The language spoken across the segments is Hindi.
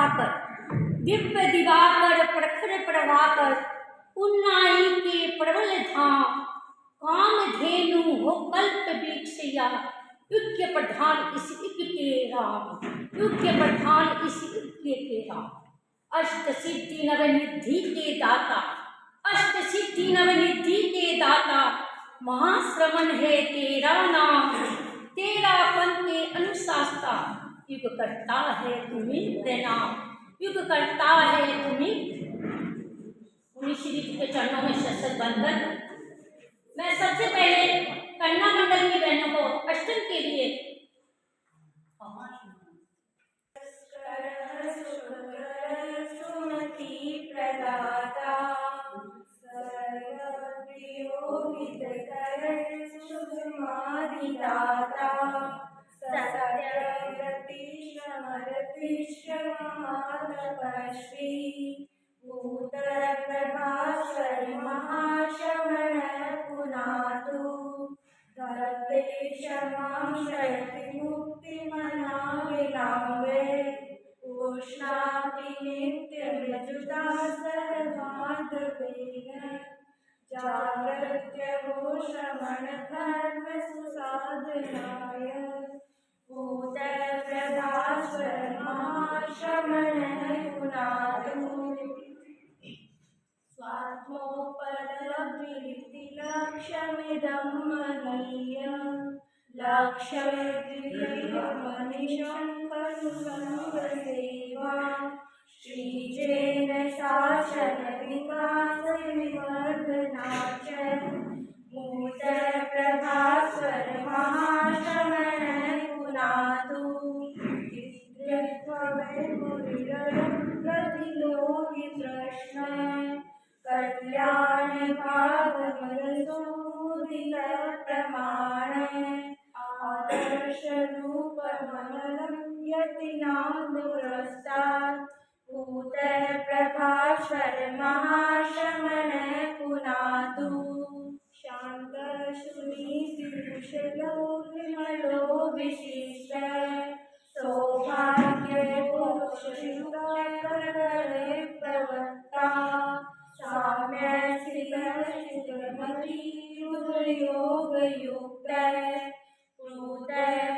उठाकर, दिव्य दिवाकर प्रखर प्रभाकर, उन्नाई के प्रबल धाम, काम धेनु हो कल्प वृक्षया, युग्य प्रधान इस युग के राम, युग्य प्रधान इस युग के राम। अष्ट सिद्धि नवनिधि के दाता, अष्ट सिद्धि नवनिधि के दाता, महाश्रवण है तेरा नाम, तेरा पन के अनुशास्ता, युग करता है तुम्हें प्रणाम, युग करता है तुम्हें। मुनि श्री जी के चरणों में शत बंधन। मैं सबसे पहले कन्या मंडल की बहनों को अष्टम के लिए जागृत्य हो श्रवण धर्म सुसाधनाय, भूत प्रभास्वर महाश्रवण पुनातु, स्वात्मोपलब्धि लक्ष्यमिदं महीयं, लक्ष्यमनिशं सेवा, श्रीजेन शासन विकास विवर्धनाच, भूत प्रभास्वर महाश्रवण पुनातु, प्रतिलोकि प्रश्न, कल्याण भागवतोदित प्रमाण, आदर्श रूप मननं यतिनाद प्रस्ताद, भूत प्रभास्वर महाश्रवण पुनातु, शांत सुनीतिकुशलो विमलो विशिष्ट, सौभाग्य पुरुष प्रवक्ता, साम्य श्रीमती योग युक्त, भूत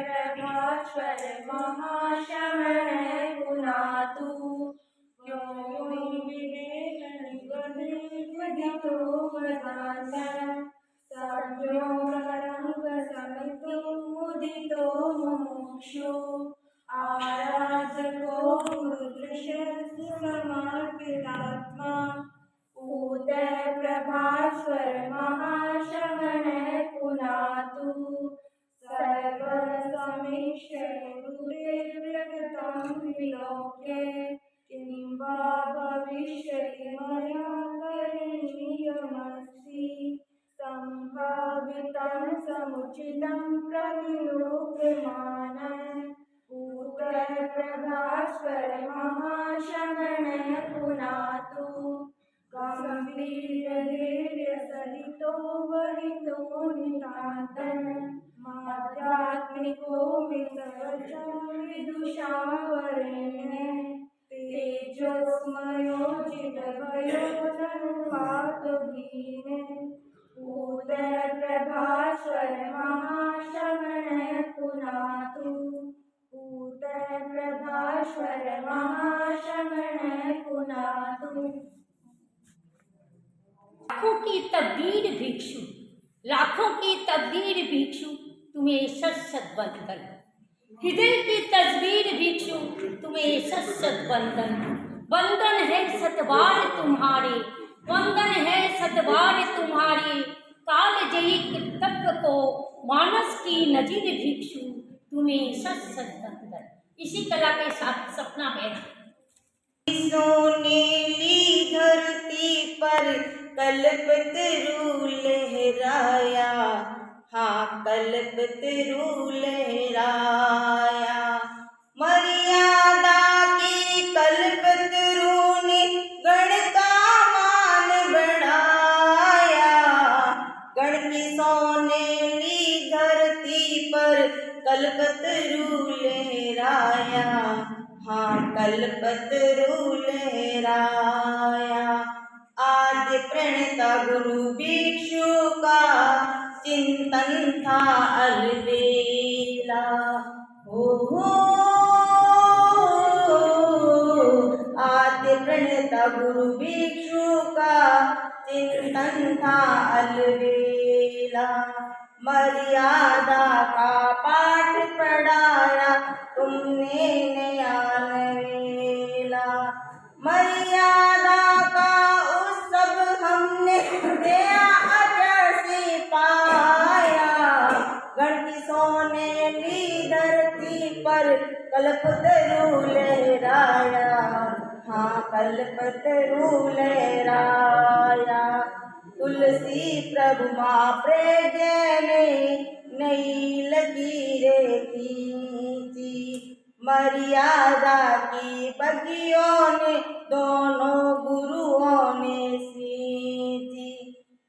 प्रभास्वर महाश्रवण पुनातु, मुदितो मुमुक्षु, आराधको समर्पितात्मा, भूत प्रभास्वर महाश्रवण पुनातु, सर्वसमीक्षण विलोक्य, किं वा भविष्यति मया करणीयमस्ति, संभावितं समुचितं प्रतिलोक्यमानं, भूत प्रभास्वर महाश्रवण पुनातु, गंभीरधैर्यसहितो वरितो नितान्तः, माध्यात्मिको मितवचो विदुषावरेण, तेजोस्मयोजितभयोधनुवातुहीने, भूत प्रभास्वर महाश्रवण पुनातु, भूत प्रभास्वर महाश्रवण पुनातु। लाखों की तब्दील भिक्षु, लाखों की तब्दील भिक्षु, तुम्हें सत बंधन, हृदय की तस्वीर भिक्षु, तुम्हें सत बंधन, बंधन है सतबार तुम्हारे, वंदन है सतबार तुम्हारे, काल जयी तत्व को मानस की नजीर भिक्षु, तुम्हें सत बंधन। इसी कला के साथ सपना में सोनेली धरती पर कल्पतरु लहराया, हाँ कल्पतरु लहराया, मर्यादा की कल्पतरु ने गण का मान बढ़ाया, गण की सोनेली धरती पर कल्पतरु लहराया, हाँ कल्पतरु लहराया। आद्य प्रणता गुरु भिक्षु का चिंतन था अलबेला। हो आद्य प्रणता गुरु भिक्षु का चिंतन था अलबेला। मर्यादा का पाठ पढ़ाया तुमने नया नवेला। मर्यादा का उत्सव हमने नया अजर से पाया। गण की सोनेली धरती पर कल्पतरु लहराया। हाँ कल्पतरु लहराया। तुलसी प्रभु माँ प्रज्ञा ने नई लकीरें खींची। मर्यादा की बगियों ने दोनों गुरुओं ने सींची।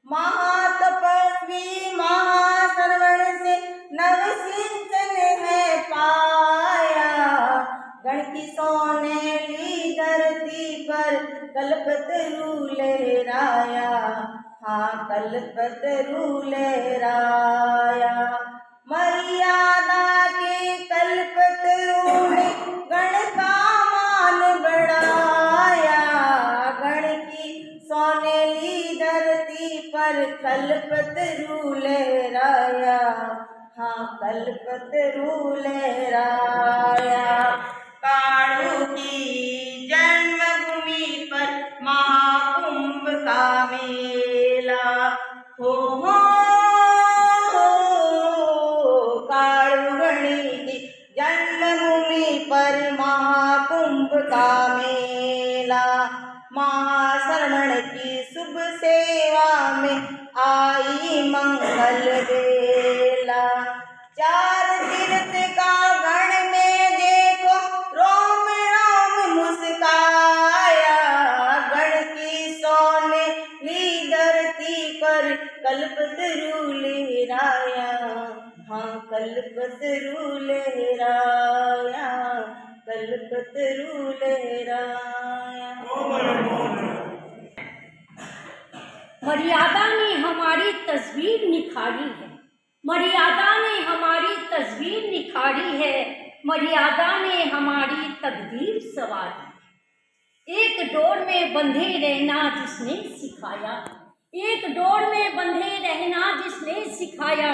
महातपस्वी महाश्रवण से नव सिंचन है पाया। गण की सोनेली धरती पर कल्पतरु लहराया। हाँ कल्पतरु लहराया। मर्यादा के कल्पतरु ने गण का मान बढ़ाया। गण की सोनेली धरती पर कल्पतरु लहराया। हाँ कल्पतरु लहराया। काणों की जन्मभूमि पर महाकुंभ का मेला। हो काणुगणी की जन्मभूमि पर महाकुंभ का मेला। महाश्रवण की शुभ सेवा में आई मंगल बेला। चार तीर्थ का गण में देखो रोम रोम मुस्काया। गण की सोनेली धरती पर कल्पतरु लहराया। हाँ कल्पतरु लहराया। कल्पतरु लहराया। मर्यादा ने हमारी तस्वीर निखारी है। मर्यादा ने हमारी तस्वीर निखारी है। मर्यादा ने हमारी तकदीर सवारी। एक डोर में बंधे रहना जिसने सिखाया। एक डोर में बंधे रहना जिसने सिखाया।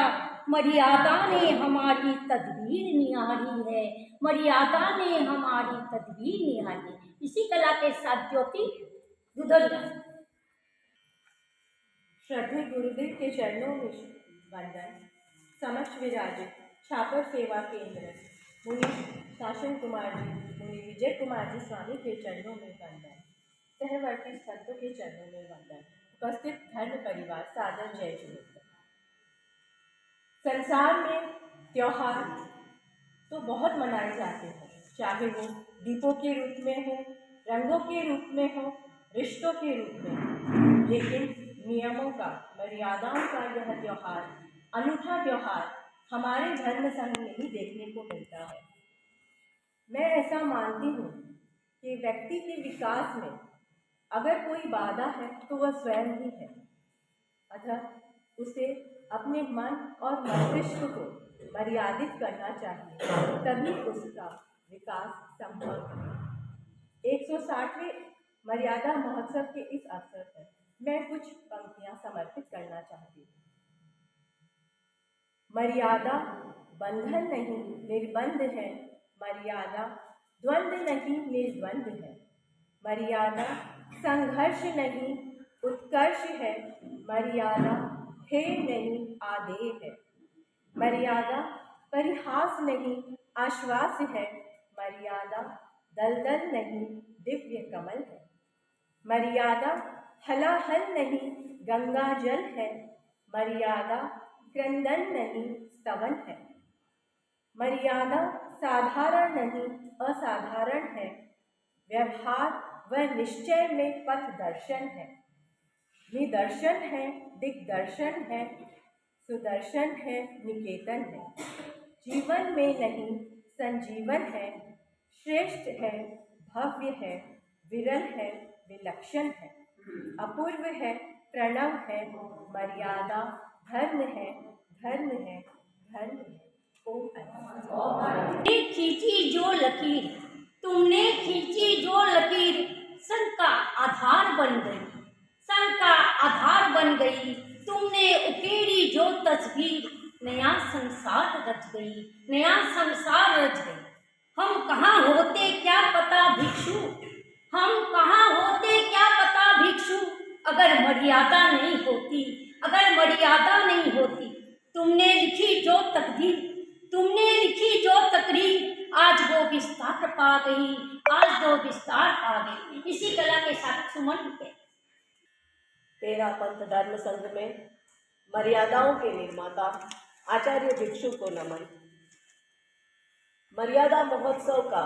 मर्यादा ने हमारी तदबीर निहारी है। मर्यादा ने हमारी तदबीर निहारी है। इसी कला के साथ ज्योति रुद्र श्रद्धेय गुरुदेव के चरणों में वंदन। समक्ष विराजित छापर सेवा केंद्र मुनि शासन कुमार जी, मुनि विजय कुमार जी स्वामी के चरणों में वंदन। सहवर्ती संतों के चरणों में वंदन। उपस्थित धर्म परिवार सादर जय जुड़े। संसार में त्योहार तो बहुत मनाए जाते हैं, चाहे वो दीपों के रूप में हो, रंगों के रूप में हो, रिश्तों के रूप में हो, लेकिन नियमों का, मर्यादाओं का यह त्योहार, अनूठा त्योहार हमारे धर्म संघ में ही देखने को मिलता है। मैं ऐसा मानती हूँ कि व्यक्ति के विकास में अगर कोई बाधा है तो वह स्वयं ही है। अतः उसे अपने मन और मस्तिष्क को मर्यादित करना चाहिए, तभी उसका विकास संभव है। 160वें मर्यादा महोत्सव के इस अवसर पर मैं कुछ पंक्तियां समर्पित करना चाहती हूँ। मर्यादा बंधन नहीं निर्बंध है। मर्यादा द्वंद्व नहीं निर्द्वंद है। मर्यादा संघर्ष नहीं उत्कर्ष है। मर्यादा हेय नहीं आदेय है। मर्यादा परिहास नहीं आश्वास है। मर्यादा दलदल नहीं दिव्य कमल है। मर्यादा हलाहल नहीं गंगा जल है। मर्यादा क्रंदन नहीं स्तवन है। मर्यादा साधारण नहीं असाधारण है। व्यवहार व निश्चय में पथ दर्शन है। निदर्शन है दिग्दर्शन है। सुदर्शन है निकेतन है। जीवन में नहीं संजीवन है। श्रेष्ठ है भव्य है, विरल है, विलक्षण है, अपूर्व है, प्रणव है, मर्यादा, धर्म है, धर्म है, धर्म है। ओम अनंत। तुमने खींची जो लकीर, तुमने खींची जो लकीर, संग का आधार बन गई, संग का आधार बन गई। तुमने उकेरी जो तस्वीर, नया संसार रच गई, नया संसार रच गई। हम कहाँ होते क्या पता भिक्षु, हम कहाँ होते क्या पता भिक्षु, अगर मर्यादा नहीं होती, अगर मर्यादा नहीं होती। तुमने लिखी जो तकदीर, तुमने लिखी जो तकरीर, आज वो विस्तार पा गई, आज वो विस्तार पा गई। इसी कला के साथ सुमन के 13 पंथ धर्म संघ में मर्यादाओं के निर्माता आचार्य भिक्षु को नमन। मर्यादा महोत्सव का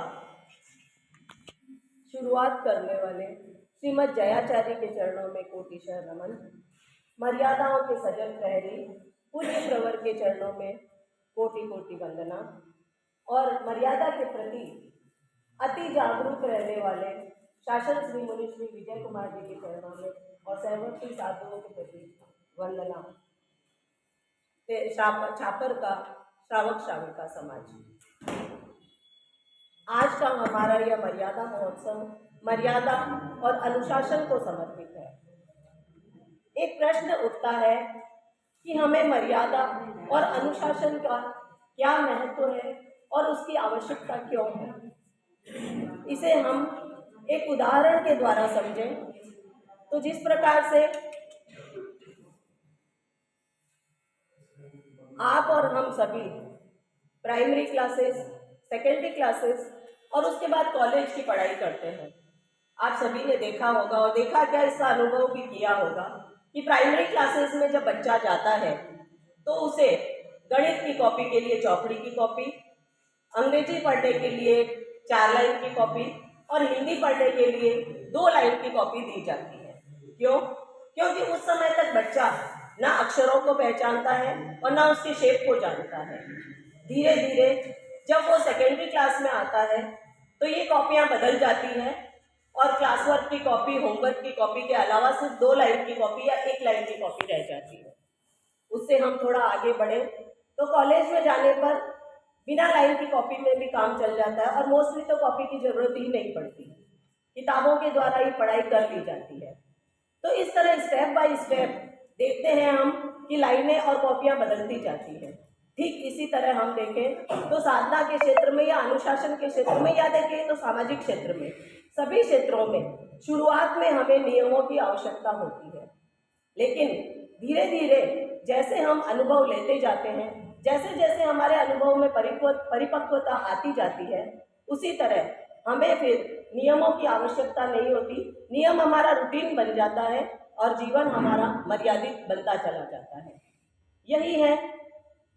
शुरुआत करने वाले श्रीमद जयाचार्य के चरणों में कोटिशः नमन। मर्यादाओं के सजग प्रहरी पूज्य प्रवर के चरणों में कोटि कोटि वंदना। और मर्यादा के प्रति अति जागरूक रहने वाले शासन श्री मुनि श्री विजय कुमार जी के चरणों में और सहवर्ती साधुओं के प्रति वंदना। छापर का श्रावक श्राविका समाज। आज का हमारा यह मर्यादा महोत्सव मर्यादा और अनुशासन को समर्पित है। एक प्रश्न उठता है कि हमें मर्यादा और अनुशासन का क्या महत्व है और उसकी आवश्यकता क्यों है। इसे हम एक उदाहरण के द्वारा समझें तो जिस प्रकार से आप और हम सभी प्राइमरी क्लासेस, सेकेंडरी क्लासेस और उसके बाद कॉलेज की पढ़ाई करते हैं। आप सभी ने देखा होगा और देखा क्या इसका अनुभव भी किया होगा कि प्राइमरी क्लासेस में जब बच्चा जाता है तो उसे गणित की कॉपी के लिए चौपड़ी की कॉपी, अंग्रेजी पढ़ने के लिए 4 लाइन की कॉपी और हिंदी पढ़ने के लिए 2 लाइन की कॉपी दी जाती है। क्यों? क्योंकि उस समय तक बच्चा ना अक्षरों को पहचानता है और ना उसके शेप को जानता है। धीरे धीरे जब वो सेकेंडरी क्लास में आता है तो ये कॉपियाँ बदल जाती हैं और क्लास वर्क की कॉपी, होमवर्क की कॉपी के अलावा सिर्फ 2 लाइन की कॉपी या 1 लाइन की कॉपी रह जाती है। उससे हम थोड़ा आगे बढ़े तो कॉलेज में जाने पर बिना लाइन की कॉपी में भी काम चल जाता है और मोस्टली तो कॉपी की ज़रूरत ही नहीं पड़ती, किताबों के द्वारा ही पढ़ाई कर ली जाती है। तो इस तरह स्टेप बाय स्टेप देखते हैं हम कि लाइनें और कॉपियाँ बदलती जाती हैं। ठीक इसी तरह हम देखें तो साधना के क्षेत्र में या अनुशासन के क्षेत्र में या देखें तो सामाजिक क्षेत्र में, सभी क्षेत्रों में शुरुआत में हमें नियमों की आवश्यकता होती है। लेकिन धीरे धीरे जैसे हम अनुभव लेते जाते हैं, जैसे जैसे हमारे अनुभव में परिपक्वता आती जाती है, उसी तरह हमें फिर नियमों की आवश्यकता नहीं होती। नियम हमारा रूटीन बन जाता है और जीवन हमारा मर्यादित बनता चला जाता है। यही है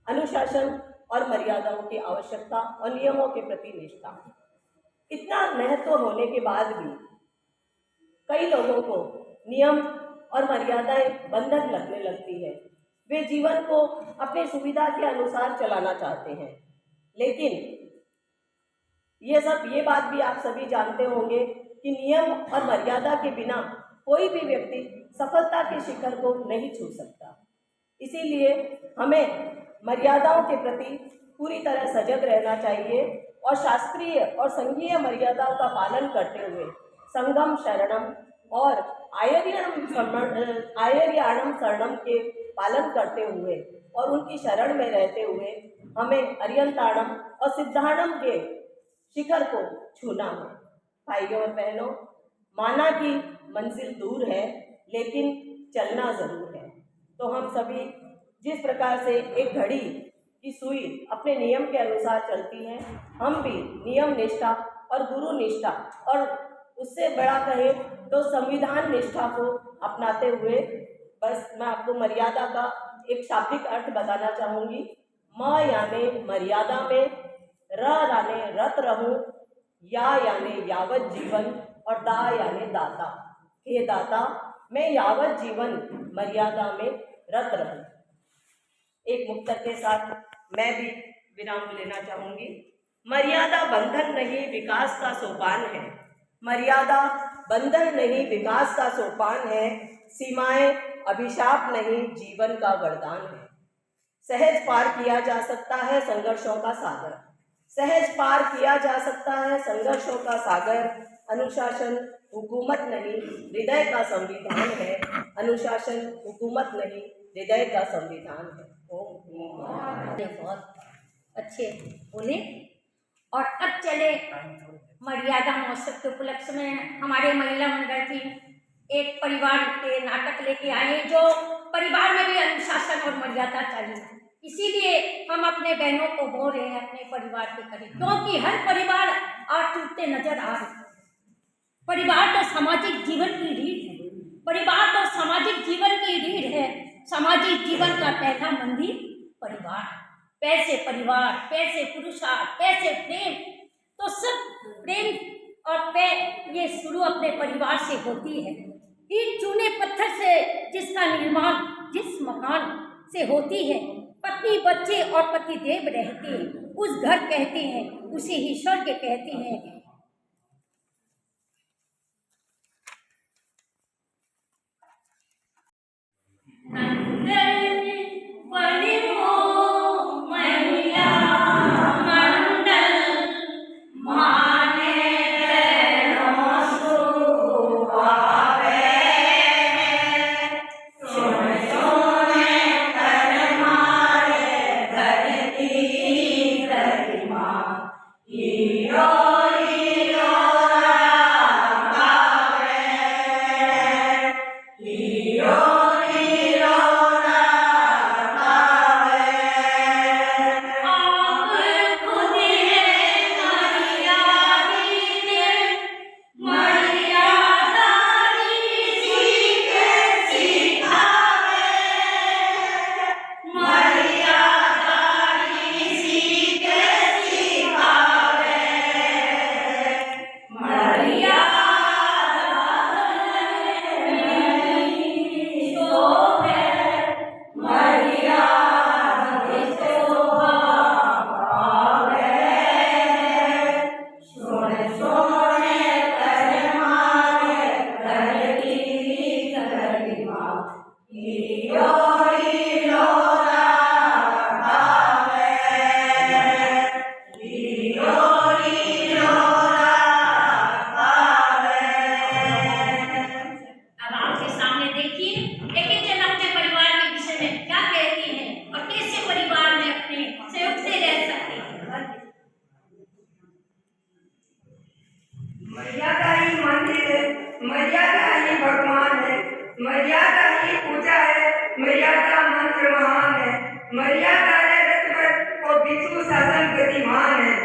अनुशासन और मर्यादाओं की आवश्यकता और नियमों के प्रति निष्ठा। इतना महत्व होने के बाद भी कई लोगों को नियम और मर्यादाएं बंधन लगने लगती है। वे जीवन को अपनी सुविधा के अनुसार चलाना चाहते हैं, लेकिन ये बात भी आप सभी जानते होंगे कि नियम और मर्यादा के बिना कोई भी व्यक्ति सफलता के शिखर को नहीं छू सकता। इसीलिए हमें मर्यादाओं के प्रति पूरी तरह सजग रहना चाहिए और शास्त्रीय और संघीय मर्यादाओं का पालन करते हुए संगम शरणम और आयर्याणम शरणम के पालन करते हुए और उनकी शरण में रहते हुए हमें अर्यंताणम और सिद्धाणम के शिखर को छूना है। भाइयों और बहनों, माना कि मंजिल दूर है लेकिन चलना ज़रूर है। तो हम सभी जिस प्रकार से एक घड़ी की सुई अपने नियम के अनुसार चलती है, हम भी नियम निष्ठा और गुरु निष्ठा और उससे बड़ा कहे तो संविधान निष्ठा को अपनाते हुए, बस मैं आपको मर्यादा का एक शाब्दिक अर्थ बताना चाहूँगी। म यानी मर्यादा में, र यानी रत रहूं, या यानी यावत जीवन और दा यानी दाता। हे दाता, मैं यावत जीवन मर्यादा में रत रहूं। एक मुक्तक के साथ मैं भी विराम लेना चाहूँगी। मर्यादा बंधन नहीं, विकास का सोपान है। मर्यादा बंधन नहीं विकास का सोपान है, सीमाएं अभिशाप नहीं जीवन का वरदान है। सहज पार किया जा सकता है संघर्षों का सागर, सहज पार किया जा सकता है संघर्षों का सागर। अनुशासन हुकूमत नहीं हृदय का संविधान है, अनुशासन हुकूमत नहीं हृदय का संविधान है। बहुत अच्छे बोले। और अब चले मर्यादा महोत्सव के उपलक्ष्य में हमारे महिला मंडल की एक परिवार के नाटक लेके आए जो परिवार में भी अनुशासन और मर्यादा चाहिए। इसीलिए हम अपने बहनों को बोल रहे हैं अपने परिवार के करीब, क्योंकि हर परिवार आज टूटते नजर आ रहे हैं। परिवार तो सामाजिक जीवन की रीढ़ है, परिवार तो सामाजिक जीवन की रीढ़ है। सामाजिक जीवन का पहला मंदिर परिवार है। पैसे परिवार, पैसे पुरुषार्थ, पैसे प्रेम, तो सब प्रेम और ये शुरू अपने परिवार से होती है। ईंट चूने पत्थर से जिसका निर्माण जिस मकान से होती है, पत्नी बच्चे और पतिदेव रहते हैं, उस घर कहते हैं, उसे ही स्वर्ग कहते हैं। मर्यादा ही मंदिर है, मर्यादा ही भगवान है, मर्यादा ही पूजा है, मर्यादा मंत्र महान है, मर्यादा है रत्न और विष्णु शासन गतिमान है।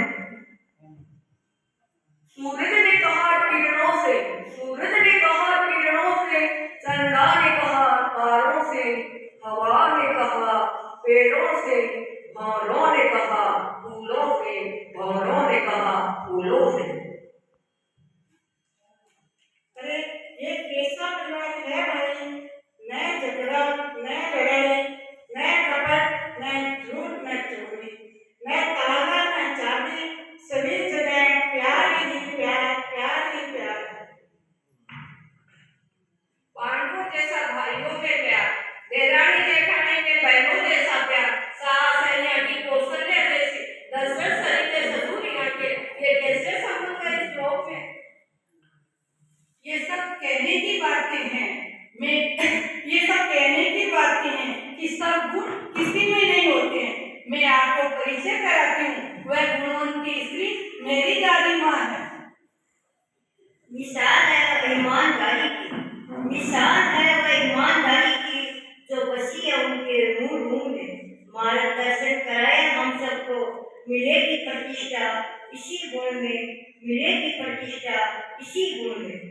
सूरज ने कहा किरणों से, सूरज ने कहा किरणों से, चंदा ने कहा तारों से, हवा ने कहा पेड़ों से, भंवरों ने कहा फूलों से, भंवरों ने कहा फूलों से। अरे ये कैसा परिवार है भाई, न झगड़ा न लड़ाई, न कपट न झूठ न चोरी, न ताला न चाबी, सभी जगह प्यार ही प्यार, प्यार ही प्यार। पांडवों जैसा भाइयों के प्यार, देवरानी जेठानी के बहनों जैसा प्यार, सास सैया की कौशल्या जैसी, दशरथ सरिते ससुरिया के, ये कैसे संबंध है इस लोक में। ये सब कहने की बातें हैं, ये सब कहने की बातें हैं कि सब गुण किसी में नहीं होते हैं। मैं आपको परिचय कराती हूँ, वह गुणवंती स्त्री मेरी दादी माँ है। मिसाल है वह ईमानदारी की, मिसाल है वह ईमानदारी की, जो बसी है उनके मुंह में। मार्गदर्शन कराए हम सबको, मिलेगी प्रतिष्ठा इसी गुण में, मिलेगी प्रतिष्ठा इसी गुण में।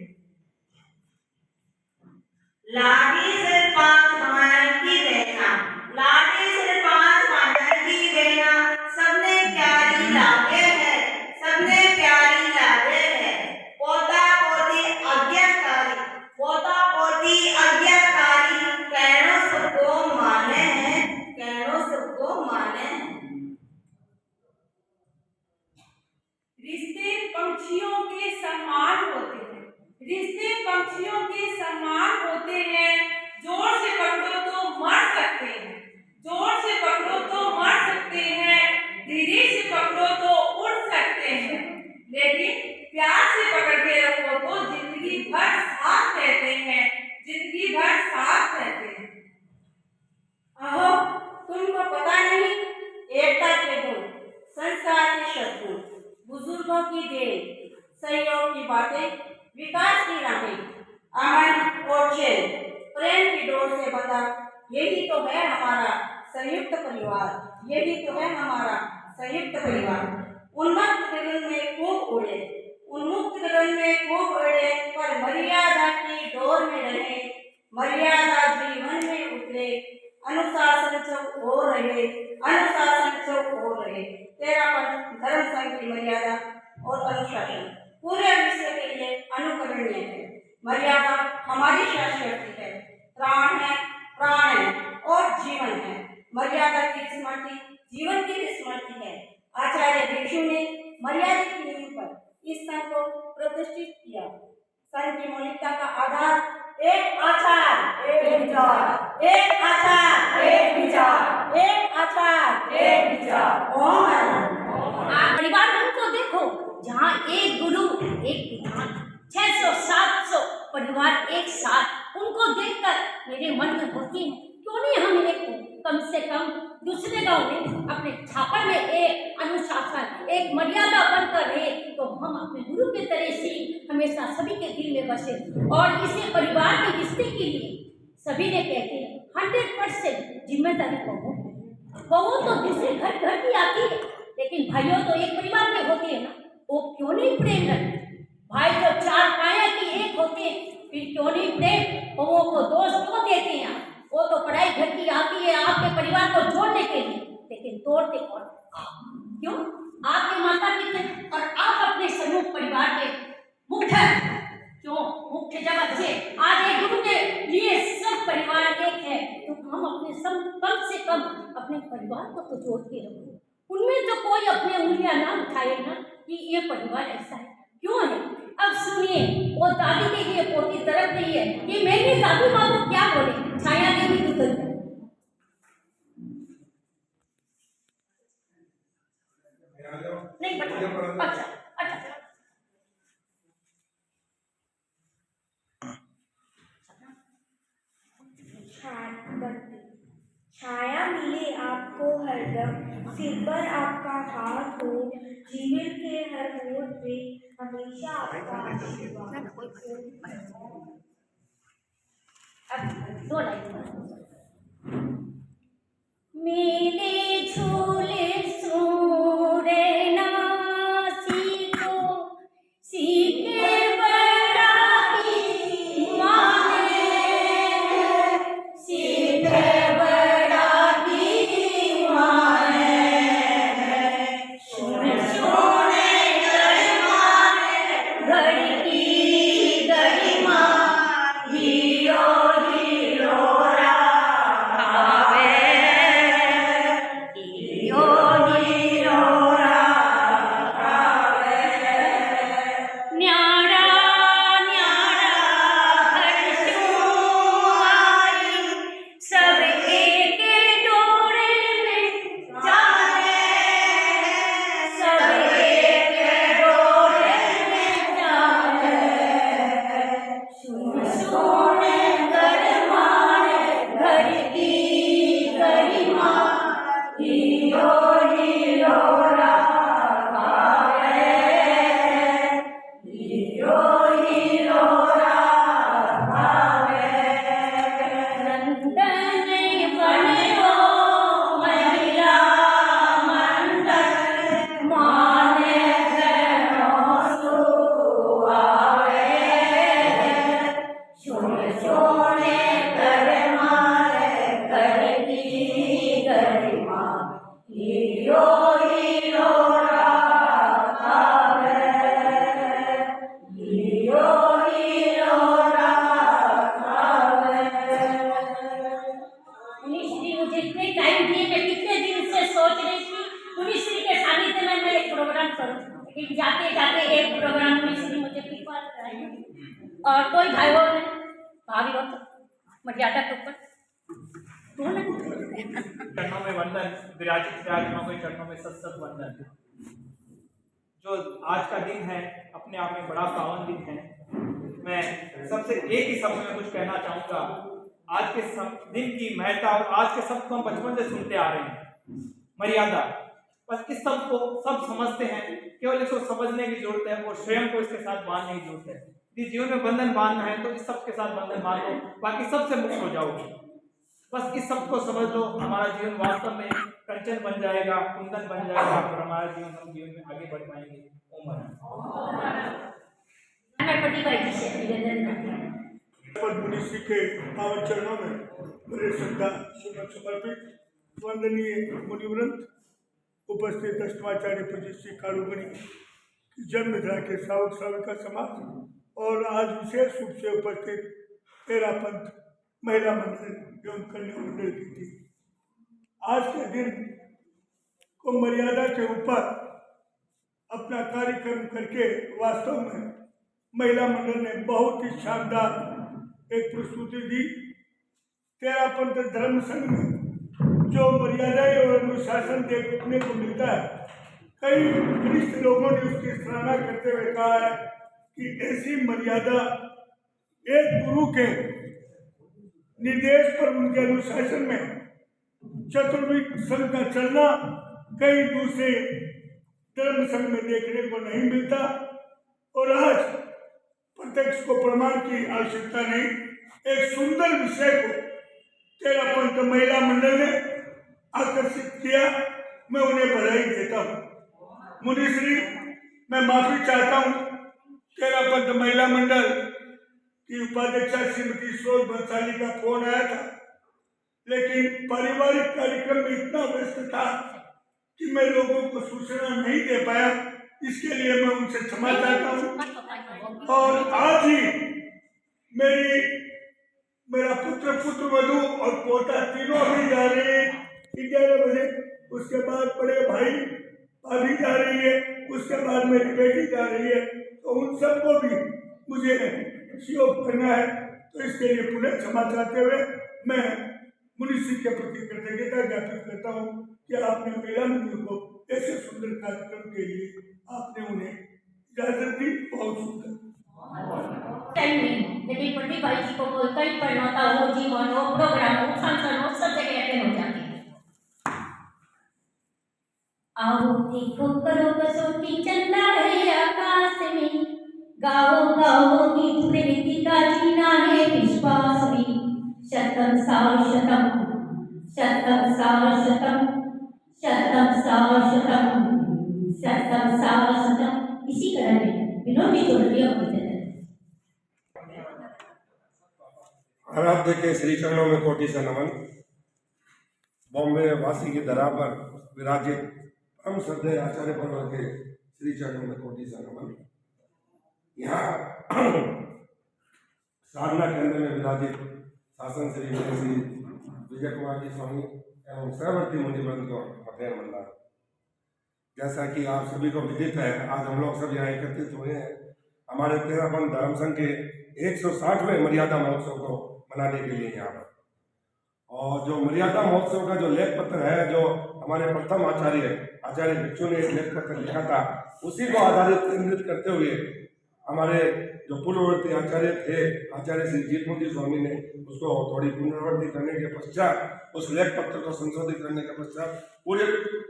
लाडी से 5 भाई की बहना, लाडी से 5 भाई की बहना, सबने प्यारी लागे है, सबने प्यारी लागे है। पोता पोती आज्ञाकारी, पोता पोती आज्ञाकारी, कहनो सबको माने हैं, कहनो सबको माने हैं। रिश्ते पंछियों के समान होते हैं, पक्षियों के समान होते हैं। जोर से पकड़ो तो मर सकते हैं, जोर से पकड़ो तो मर सकते हैं, धीरे से पकड़ो तो उड़ सकते हैं, लेकिन प्यार से पकड़ के रखो तो जिंदगी भर साथ रहते हैं, जिंदगी भर साथ रहते हैं। अहो, तुमको पता नहीं, एकता के गुण, संस्कार के शत्रुण, बुजुर्गों की देन, सहयोग की बातें, विकास की राहें, अमन और चैन, प्रेम की डोर से बंधा, यही तो है हमारा संयुक्त परिवार, यही तो है हमारा संयुक्त परिवार। उन्मुक्त गगन में खूब उड़े, उन्मुक्त गगन में खूब उड़े, पर मर्यादा की डोर में रहे, मर्यादा जीवन में उतरे, अनुशासन चौक हो रहे, अनुशासन चौक हो रहे। तेरा पंथ धर्म संघ की मर्यादा और अनुशासन पूरे विश्व के लिए अनुकरणीय है। मर्यादा हमारी शाश्वती है, प्राण है, प्राण है और जीवन है। मर्यादा की स्मृति जीवन की स्मृति है। आचार्य भिक्षु ने मर्यादा की नींव पर इस संघ को प्रतिष्ठित किया। संघ की मौलिकता का आधार एक आचार, एक विचार, एक आचार, एक विचार, एक आचार, एक विचार। आप परिवार उनको देखो जहाँ एक गुरु एक विधान, 600-700 परिवार एक साथ, उनको देखकर मेरे मन में होती है क्यों नहीं हम एक कम से कम दूसरे गांव में अपने छापर में एक अनुशासन, एक मर्यादा बनकर रहे तो हम अपने गुरु के तरह से हमेशा सभी के दिल में बसे। और इसे परिवार के रिश्ते के लिए सभी ने कहते हैं 100% जिम्मेदारी बहु तो दूसरे घर घर की आती है, लेकिन भाइयों तो एक परिवार में होते हैं ना, वो क्यों नहीं प्रेम करते? भाई तो चार काया की एक होते हैं, फिर क्यों नहीं प्रेम बहुओं को दोष क्यों देते हैं? वो तो पढ़ाई घर की आती है आपके परिवार को जोड़ने के लिए, लेकिन तोड़ते कौन? क्यों? आपके माता पिता और आप अपने समूह परिवार के मुख्य क्यों? मुख्य जब अच्छे आज एक गुरु के लिए सब परिवार एक है तो हम अपने सब कम से कम अपने परिवार को तो जोड़ के रखो। उनमें तो कोई अपनी उंगलियां ना उठाए ना कि ये परिवार ऐसा है, क्यों है? अब सुनिए, वो दादी के लिए पोती तरफ रही है कि मेरी दादी माँ को क्या बोले, छाया देवी की तरफ। नहीं बता, अच्छा अच्छा छाया मिले आपको हरदम, सिर पर आपका हाथ हो, जीवन के हर मोड़ पे हमेशा आपका आशीर्वाद हो। अब 2 लाइन मेले झूले सूरे नासी को सीखे बड़ा की माने, सीखे बड़ा की माने, सुने सुने गरिमा घड़ी गरिमा हीरो हीरो रावे हीरो और कोई भाई बहन नहीं, भाभी हो तो मर्यादा के ऊपर बोलना। चरणों में वंदन, विराजित विराजमानों के चरणों में सत सत वंदन। जो आज का दिन है अपने आप में बड़ा पावन दिन है। मैं सबसे एक ही शब्द में कुछ कहना चाहूँगा। आज के दिन की महत्ता और आज के शब्द को हम बचपन से सुनते आ रहे हैं, मर्यादा। बस इस शब्द को सब समझते हैं, केवल इसको समझने की जरूरत है और स्वयं को इसके साथ बांधने की जरूरत है। यदि जीवन में बंधन बांधना है तो इस शब्द के साथ बंधन बांध लो, बाकी सबसे मुक्त हो जाओगे। बस इस शब्द को समझ लो, हमारा जीवन वास्तव में कंचन बन जाएगा, कुंदन बन जाएगा और हमारा जीवन हम जीवन में आगे बढ़ पाएंगे। मैं प्रतिभागी जी से निवेदन करती हूँ। मुनि श्री के पावन चरणों में मेरे श्रद्धा सुमन समर्पित। वंदनीय मुनिवृंद, उपस्थित अष्टमाचार्य पूज्य श्री कारूगणी की जन्मधरा के श्रावक श्राविका समाज और आज विशेष रूप से उपस्थित तेरा पंथ महिला मंडल एवं कन्या मंडल की थी। आज के दिन को मर्यादा के ऊपर अपना कार्यक्रम करके वास्तव में महिला मंडल ने बहुत ही शानदार एक प्रस्तुति दी। तेरा पंथ धर्म संघ में जो मर्यादाएं और अनुशासन देखने को मिलता है, कई वरिष्ठ लोगों ने उसकी सराहना करते हुए कहा है कि ऐसी मर्यादा एक गुरु के निर्देश पर उनके अनुशासन में चतुर्विध संघ का चलना कई दूसरे धर्म संघ में देखने को नहीं मिलता। और आज प्रत्यक्ष को प्रमाण की आवश्यकता नहीं, एक सुंदर विषय को तेरा पंथ महिला मंडल ने आकर्षित किया। मैं उन्हें बधाई देता हूँ। मुनिश्री, मैं माफी चाहता हूँ, तेरा पंथ महिला मंडल की उपाध्यक्षा श्रीमती श्रोत बंसाली का फोन आया था, लेकिन पारिवारिक कार्यक्रम में इतना व्यस्त था कि मैं लोगों को सूचना नहीं दे पाया। इसके लिए मैं उनसे क्षमा चाहता हूँ। और आज ही मेरा पुत्र वधू और पोता तीनों भी जा रहे हैं 11 बजे। उसके बाद बड़े भाई भाभी जा रही है, उसके बाद मेरी बेटी जा रही है। तो उन सबको भी मुझे सहयोग करना है, तो इसके लिए पुनः क्षमा चाहते हुए मैं मुनिश्री के प्रति कृतज्ञता ज्ञापित करता हूँ कि आपने महिला मंडल को ऐसे सुंदर कार्यक्रम के लिए आपने उन्हें इजाजत दी। बहुत सुंदर। लेकिन प्रतिभागी जी को कोई कई परिणता हो, जीवन हो, प्रोग्राम हो, फंक्शन हो, सब जगह अटेंड हो जाते हैं। आओ देखो करो कसौटी चंदा है आकाश में, गाओ गाओ गीत प्रीति का जीना है विश्वास में। शतम साल शतम, शतम साल शतम, शतम साल शतम, शतम साल शतम। इसी तरह में विनोदी जोड़ियों की तरह आराध्य के श्री चरणों में कोटि से नमन। बॉम्बे वासी की धरा पर विराजित हम श्रद्धेय आचार्य परिवार के श्री चरणों में कोटि से नमन। यहाँ साधना केंद्र में विराजित शासन श्री विजय कुमार जी स्वामी एवं सहवर्ती मुनिवृंद को मध्य मंडल। जैसा कि आप सभी को विदित है, आज हम लोग सब यहाँ एकत्रित हुए हैं हमारे तेरा पंथ धर्म संघ के 160वें मर्यादा महोत्सव को मनाने के लिए यहाँ पर। और जो मर्यादा महोत्सव का जो लेख पत्र है, जो हमारे प्रथम आचार्य भिक्षु ने एक लेख पत्र लिखा था, उसी को आधारित केंद्रित करते हुए हमारे जो पूर्ववर्ती आचार्य थे, आचार्य श्री जीतमूर्ति स्वामी ने उसको थोड़ी पुनरावृत्ति करने के पश्चात, उस लेख पत्र को संशोधित करने के पश्चात पूरे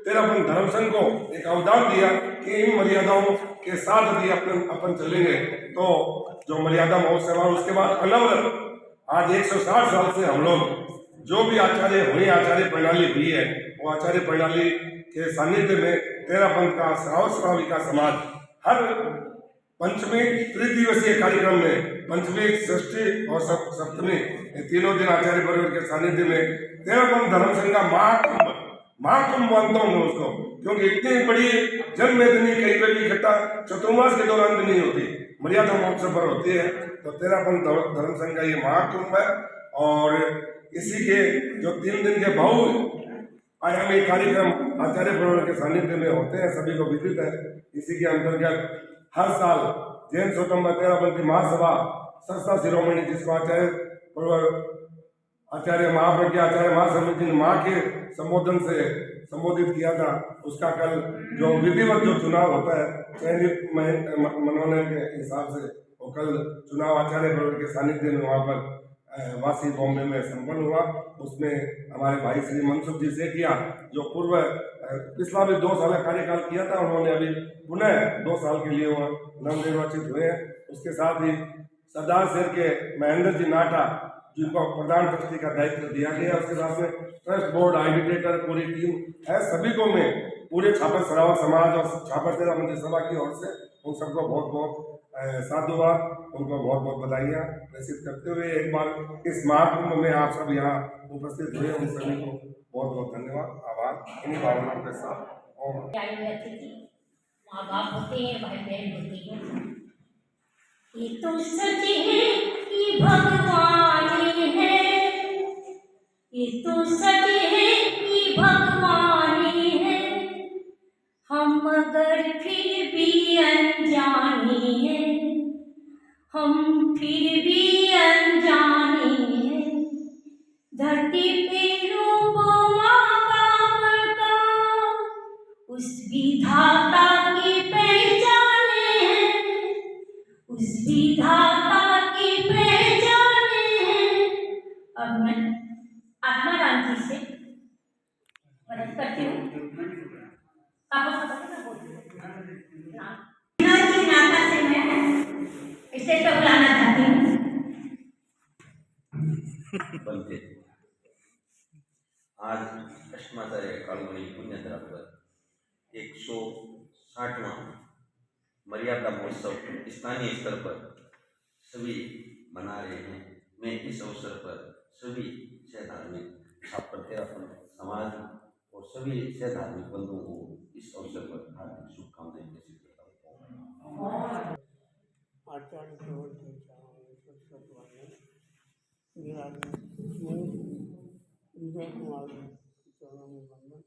तेरा पंथ धर्म संघ को एक अवदान दिया कि इन मर्यादाओं के साथ यदि अपन चलेंगे तो जो मर्यादा महोत्सव और उसके बाद अनवरत आज 160 साल से हम लोग जो भी आचार्य हुई, आचार्य प्रणाली हुई है, वो आचार्य प्रणाली के सानिध्य में तेरा पंथ का श्रावक श्राविका समाज हर पंचमी त्रिदिवसीय कार्यक्रम में पंचमी, षष्ठी और सप्तमी ये तीनों दिन आचार्य परिवार के सानिध्य में तेरा पंथ धर्म संघ का महाकुंभ मानता हूँ मैं उसको, क्योंकि इतनी बड़ी जन्मवेदनी कहीं पे भी इकट्ठा चतुर्मास के दौरान भी नहीं होती, मर्यादा महोत्सव पर होती है। तो तेरा पंथ धर्म संघ का ये महाकुंभ है और इसी के जो 3 दिन के बहु आयामी कार्यक्रम आचार्य परिवार के सानिध्य में होते हैं, सभी को विदित है। इसी के अंतर्गत हर साल जैन स्वतंत्र तेरापंथी महासभा संस्था शिरोमणि, जिसको आचार्य महाप्रज्ञा आचार्य महासमिति ने माँ के संबोधन से संबोधित किया था, उसका कल जो विधिवत जो चुनाव होता है चयनित मनोनयन के हिसाब से, वो कल चुनाव आचार्य परिवर के सानिध्य में वहाँ पर वासी बॉम्बे में संपन्न हुआ। उसमें हमारे भाई श्री मनसुख जी सेठिया, जो पूर्व पिछला भी 2 साल का कार्यकाल किया था, उन्होंने अभी पुनः 2 साल के लिए वो नवनिर्वाचित हुए हैं। उसके साथ ही सरदार शहर के महेंद्र जी नाटा, जिनको प्रधान ट्रस्टी का दायित्व दिया गया, उसके साथ में ट्रस्ट बोर्ड, आइडिटेटर, पूरी टीम है, सभी को मैं पूरे छापर सरावत समाज और छापर तेरा मंदिर सभा की ओर से उन सबको बहुत बहुत साधुवाद, उनको बहुत बहुत बधाइयाँ प्रेषित करते हुए एक बार इस महाकुंभ में आप सब यहाँ उपस्थित हुए, उन सभी को बहुत बहुत धन्यवाद, आभार। इन्हीं भावनाओं के साथ माँ बाप होते हैं, भाई बहन होते हैं, ये तो सच है कि भगवान है, ये तो सच है कि भगवान है, हम मगर फिर भी अनजाने हैं, हम फिर भी अनजाने हैं, धरती पे रूप माँ बाप का उस विधाता की पहचाने हैं, उस विधाता की पहचाने हैं। अब मैं आत्माराम जी से मदद करती हूँ। नाता से मैं इसे तो बुलाना चाहती हूँ। आज अष्टमाचार्य कालमणि पुण्यतिथि पर 160वां मर्यादा महोत्सव स्थानीय स्तर पर सभी मना रहे हैं। मैं इस अवसर पर सभी सहधार्मिक छात्र तेरापंथ समाज और सभी सहधार्मिक बंधुओं को इस अवसर पर हार्दिक शुभकामनाएं प्रेषित करता हूँ। आचार्य विजय कुमार चरणों में वंदन।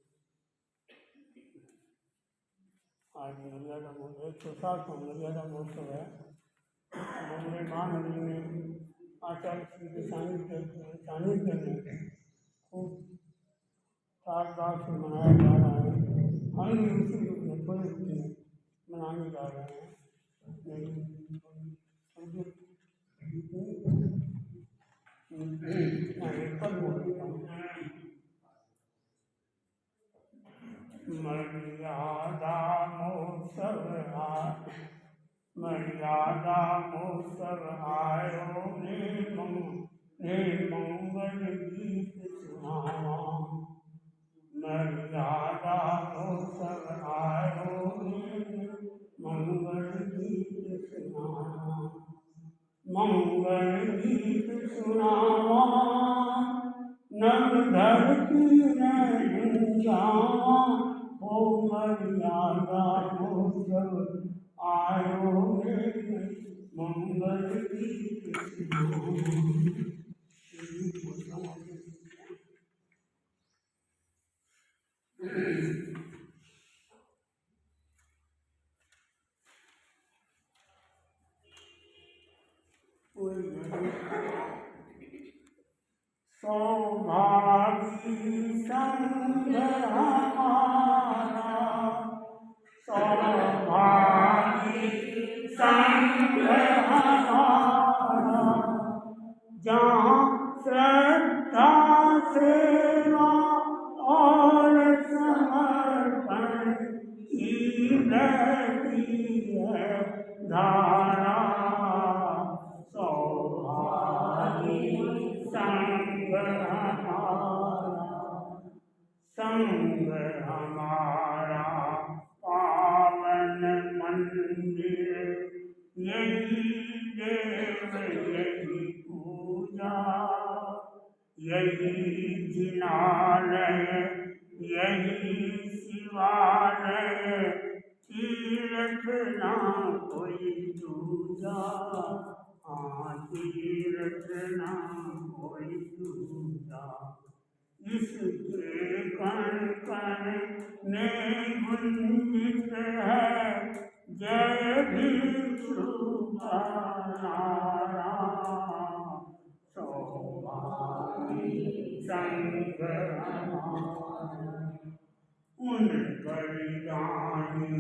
आज मर्यादा महोत्सव 160वां मर्यादा महोत्सव है। बॉम्बे महानगरी में आचार्य श्री के सानिध्य में खूब ठाट-बाट से मनाया जा रहा है। हम भी उसी रूप में पूरे रूप में मनाने जा रहे हैं। मर्यादा महोत्सव आयो मंगल गीत सुनावा। मर्यादा महोत्सव आयो मंगल गीत सुनावा। मंगल गीत सुनावा नव धरती जावा। ओ मर्यादा महोत्सव आयो मंगल गीत सुनावा। सौभागी संग हमारा, सौभागी संग हमारा, जहाँ श्रद्धा सेवा और समर्पण की बहती है धारा। सौभागी संग हमारा पावन मंदिर, यही देव यही पूजा, यही जिनालय यही शिवालय, तीर्थ ना कोई दूजा। हाँ तीर्थ ना कोई दूजा। इसके कण कण में गुंजित है जय भिक्षु उन परिदानी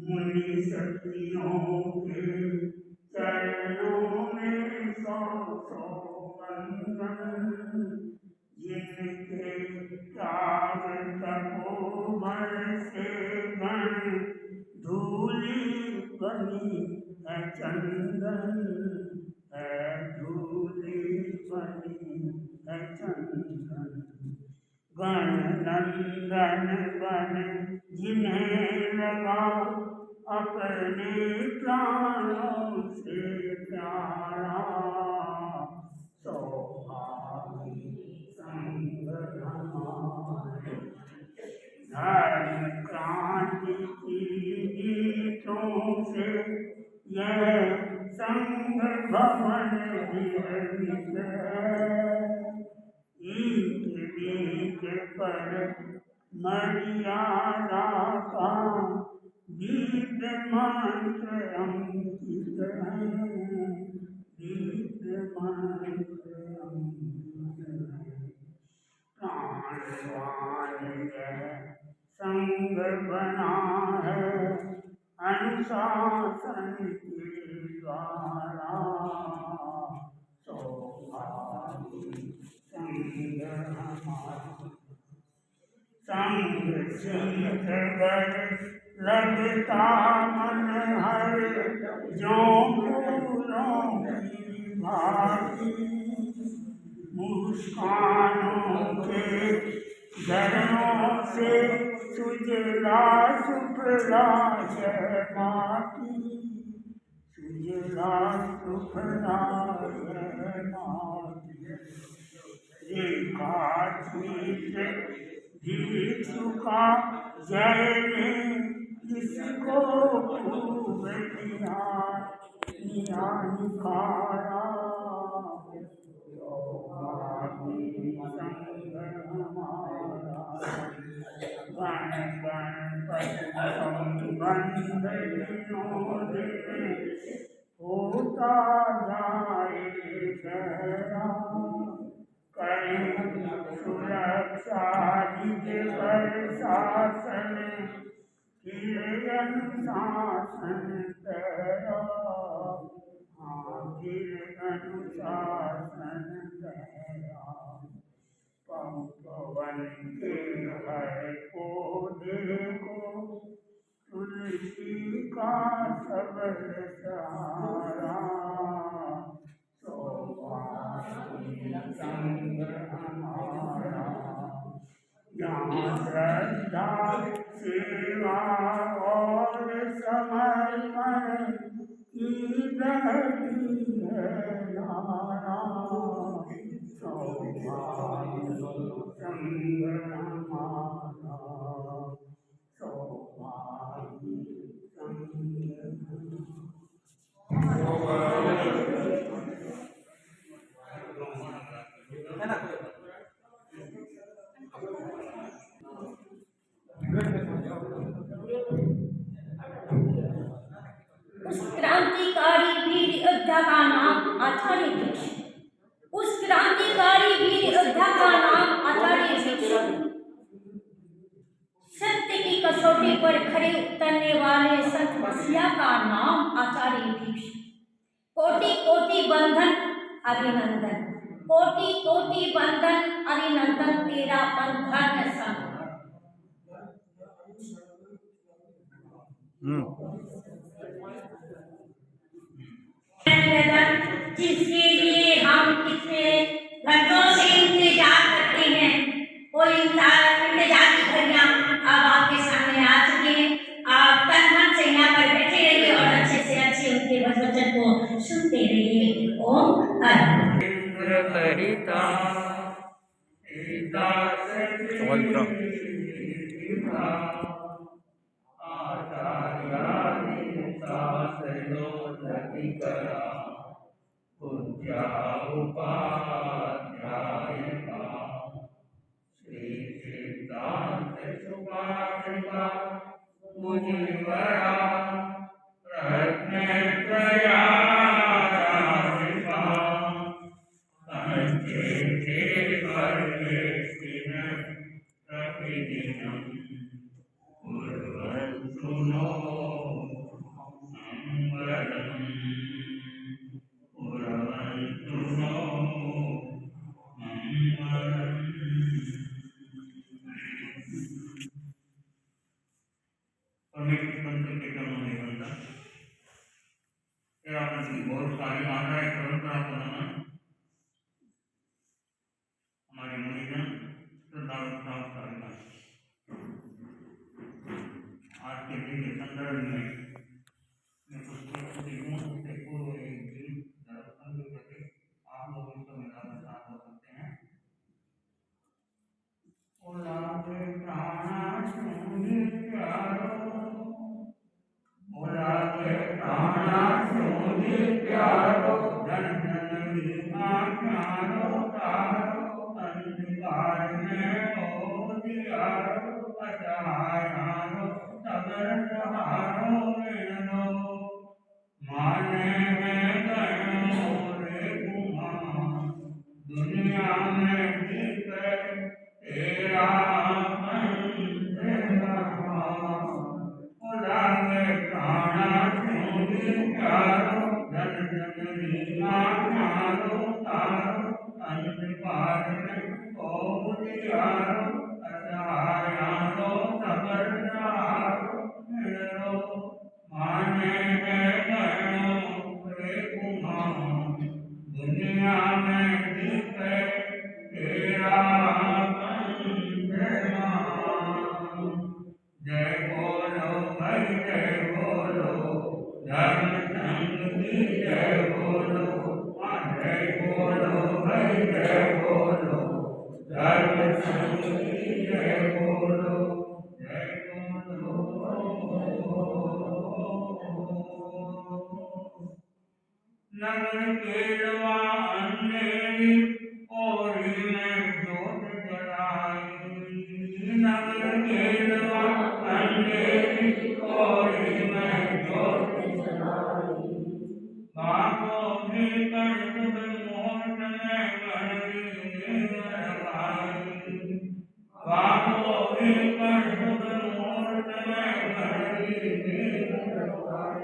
मुनि सखियों के चरणों में सौ सौ वंदन, जिनके त्याग तपोबल से गण धूलि बनी है चंदन, है धूलि बनी है चंदन। गण नंदन बन जिन्हें लगा अपने प्राणों से प्यारा, सौभाग्य संग हमारे। धर्म क्रांति की गीतों से यह संग भवन निर्मित है, ईट पर मर्यादा का गीत मंत्र अंकित है, गीत मंत्र अंकित है। प्राणवान यह संग बना है अनुशासन के द्वारा, संग शीत बर लगता मन हर जो फूलों की भांति, मुस्कानों के झरनों से सुजला सुफला जय माटी, सुजला सुफला जय माटी। एकादशीष भिक्षुका जय ने किसको खूब निखारा, गण गणपति होता जाए गहरा, करें सुरक्षा निज पर शासन, फिर अनुशासन तेरा, फिर अनुशासन तेरा। पवन के हर पौधे को तुलसी का सबल सहारा, संग हमारा। जहाँ श्रद्धा सेवा और समर्पण की बहती है धारा, सौभाग्य संग हमारा, सौभाग्य संग उस क्रांतिकारी वीर योद्धा का नाम आचार्य भिक्षु, उस क्रांतिकारी वीर योद्धा का नाम आचार्य भिक्षु। सत्य की कसौटी पर खड़े उतरने वाले संत बसिया का नाम आचार्य भिक्षु। कोटि कोटि बंधन अभिनंदन, कोटि कोटि बंधन अभिनंदन, तेरा बंधन संग। जिसके लिए हम कितने घंटों से इंतजार करते हैं, वो इंतजार की घड़ियां अब आपके सामने आ चुकी हैं। आप तन मन से यहाँ पर बैठे रहिए और अच्छे से अच्छे उनके वचन को सुनते रहिए। ओम मुनिवरा रत्न प्रयाग बहुत सारी माताएं परंपरा को नमन। हमारे मुनिजन श्रद्धालुताओं का विकास। आज के दिन के संदर्भ में मैं कुछ प्रस्तुति दूं, उससे पूर्व एक दिन दर्शन के प्रति आप लोग इसको मेरा प्रसाद हो सकते हैं। ओला के प्राण सुनि प्यारो, ओला के प्राण सुनि प्यारो, जन जन लीला प्यारो तारो, अंधकार में हो दियारो, असहायारो सबर सहारो मिलनो, माने में गणो रे गुमान, दुनिया में जीते तेरा पंथ महान। ओला के प्राण सुनि प्यारो, जन जन लीला प्यारो तारो, अंधकार में हो दियारो, असहायारो सबर सहारो मिलनो, माने में गणो रे गुमान, दुनिया में जीते तेरा पंथ महान। जय बोलो भाई जय बोलो, धर्म संघ की जय बोलो, जय बोलो भाई जय बोलो, धर्म संघ की जय बोलो, जय बोलो। नगर केलवा अंधेरी ओरी में जोत जलाई, नगर केलवा अंधेरी ओरी में जोत जलाई, बाबो भी कण मोट में गणरी लगाई, बाबो भी कण मोट में गणरी लगाई,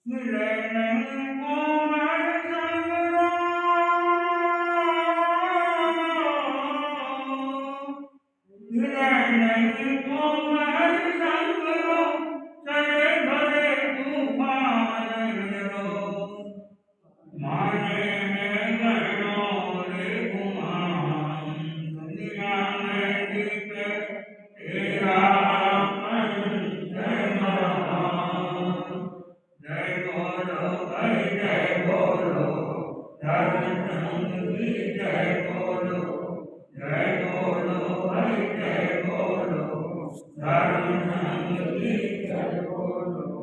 मिले नहीं कोमल संगरो, मिले नहीं कोमल संगरो, चले भरे तूफान गिरो, माने में गणो रे गुमान, दुनिया में जीते तेरा पंथ महान। जय बोलो भाई जय बोलो, धर्म संघ की जय बोलो, जय बोलो भाई जय बोलो, धर्म संघ की जय बोलो।